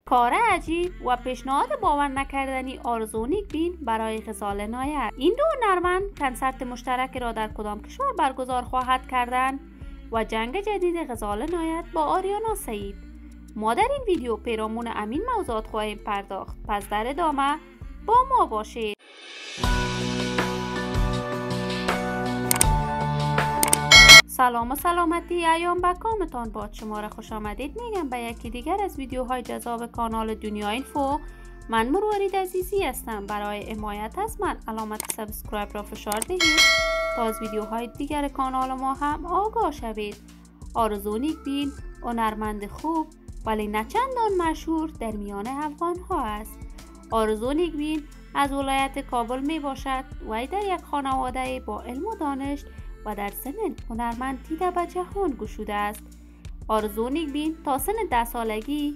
کار عجیب و پیشنهاد باور نکردنی آرزو نیکبین برای غزال نایت. این دو هنرمند کنسرت مشترک را در کدام کشور برگزار خواهد کردند و جنگ جدید غزال نایت با آریانا سعید. ما در این ویدیو پیرامون همین موضوعات خواهیم پرداخت، پس در ادامه با ما باشید. سلام و سلامتی ایام به کامتان باد. شما را خوش آمدید میگم به یکی دیگر از ویدیوهای جذاب کانال دنیا اینفو. من مروارید عزیزی هستم. برای حمایت از من علامت سابسکرایب را فشار دهید تا از ویدیوهای دیگر کانال ما هم آگاه شوید. آرزو نیکبین هنرمند خوب ولی نه چندان مشهور در میان افغان ها است. آرزو نیکبین از ولایت کابل می باشد و در یک خانواده با علم و دانش و در سن هنرمند دیده به جهان گشوده است. آرزو نیکبین تا سن 10 سالگی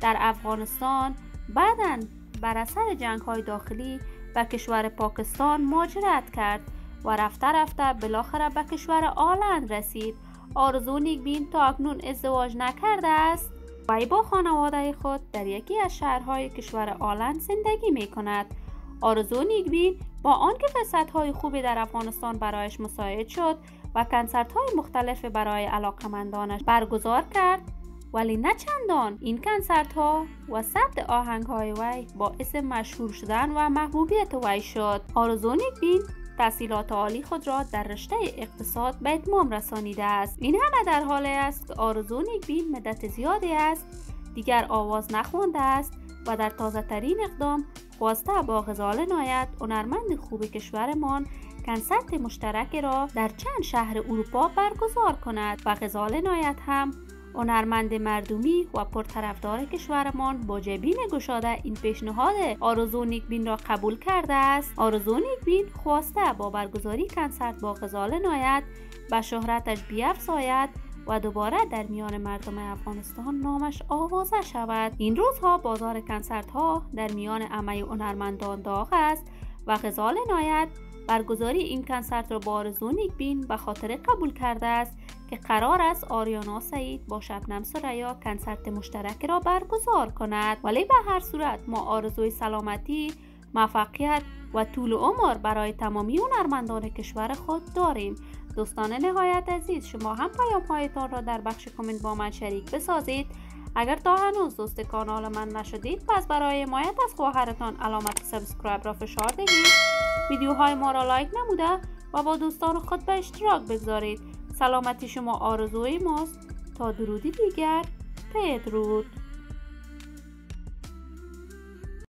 در افغانستان، بعداً بر اثر جنگ‌های داخلی به کشور پاکستان مهاجرت کرد و رفته بالاخره به کشور آلند رسید. آرزو نیکبین تا اکنون ازدواج نکرده است. وی با خانواده خود در یکی از شهرهای کشور آلند زندگی می کند. آرزو نیکبین با آنکه فرصت‌های خوبی در افغانستان برایش مساعد شد و کنسرت‌های مختلف برای علاقه‌مندانش برگزار کرد، ولی نه چندان این کنسرت‌ها و ثبت آهنگ‌های وی باعث مشهور شدن و محبوبیت وی شد. آرزو نیکبین تحصیلات عالی خود را در رشته اقتصاد به اتمام رسانیده است. این همه در حالی است که آرزو نیکبین مدت زیادی است دیگر آواز نخوانده است و در تازه ترین اقدام خواسته با غزال نایت هنرمند خوب کشورمان کنسرت مشترک را در چند شهر اروپا برگزار کند و غزال نایت هم هنرمند مردمی و پرطرفدار کشورمان با جبین گشاده این پیشنهاد آرزو نیکبین را قبول کرده است. آرزو نیکبین خواسته با برگزاری کنسرت با غزال نایت به شهرتش بیفزاید و دوباره در میان مردم افغانستان نامش آوازه شود. این روزها بازار کنسرت ها در میان همه هنرمندان داغ است و غزال نایت برگزاری این کنسرت را با آرزو نیکبین به خاطر قبول کرده است که قرار است آریانا سعید با شبنم ثریا کنسرت مشترک را برگزار کند. ولی به هر صورت ما آرزوی سلامتی، موفقیت و طول عمر برای تمامی هنرمندان کشور خود داریم. دوستان نهایت عزیز، شما هم پیام‌هایتان را در بخش کامنت با من شریک بسازید. اگر تا هنوز دوست کانال من نشدید، پس برای حمایت از خواهرتان علامت سابسکرایب را فشار دهید. ویدیوهای ما را لایک نموده و با دوستان خود به اشتراک بگذارید. سلامتی شما آرزوی ماست. تا درودی دیگر، بدرود.